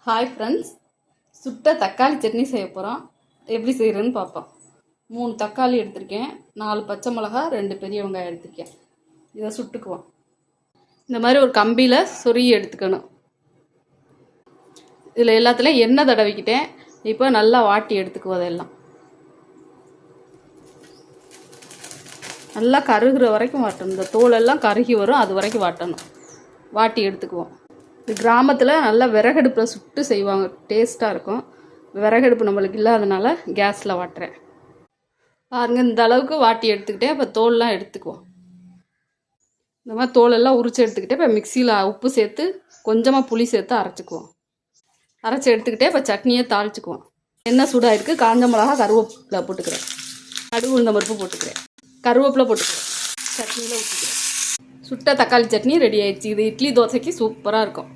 Hi friends, சுட்ட தக்காளி சட்னி செய்ய போகிறோம். எப்படி செய்கிறேன்னு பார்ப்போம். 3 தக்காளி எடுத்திருக்கேன், 4 பச்சை மிளகா, 2 பெரிய வெங்காயம் எடுத்திருக்கேன். இதை சுட்டுக்குவோம். இந்த மாதிரி ஒரு கம்பியில் சொருகி எடுத்துக்கணும். இதில் எல்லாத்துலேயும் எண்ணெய் தடவிக்கிட்டேன். இப்போ நல்லா வாட்டி எடுத்துக்குவோம். அதெல்லாம் நல்லா கருகிற வரைக்கும் வாட்டணும். இந்த தோலெல்லாம் கருகி வரும், அது வரைக்கும் வாட்டணும். வாட்டி எடுத்துக்குவோம். இது கிராமத்தில் நல்லா விறகடுப்பில் சுட்டு செய்வாங்க, டேஸ்ட்டாக இருக்கும். விறகடுப்பு நம்மளுக்கு இல்லாதனால கேஸில் வாட்டுறேன். பாருங்க, இந்த அளவுக்கு வாட்டி எடுத்துக்கிட்டேன். இப்போ தோலெலாம் எடுத்துக்குவோம். இந்த மாதிரி தோலெல்லாம் உரித்து எடுத்துக்கிட்டே இப்போ மிக்சியில் உப்பு சேர்த்து கொஞ்சமாக புளி சேர்த்து அரைச்சிக்குவோம். அரைச்சி எடுத்துக்கிட்டே இப்போ சட்னியை தாளிச்சுக்குவோம். எண்ணெய் சூடாகிருக்கு. காஞ்ச மிளகா, கருவேப்பிலை போட்டுக்கிறேன். கடுகு உளுந்த பருப்பு போட்டுக்கிறேன். கருவேப்பிலை போட்டுக்கிறேன். சட்னியில் ஊற்றிக்கிறேன். சுட்ட தக்காளி சட்னி ரெடி ஆயிடுச்சு. இது இட்லி தோசைக்கு சூப்பராக இருக்கும்.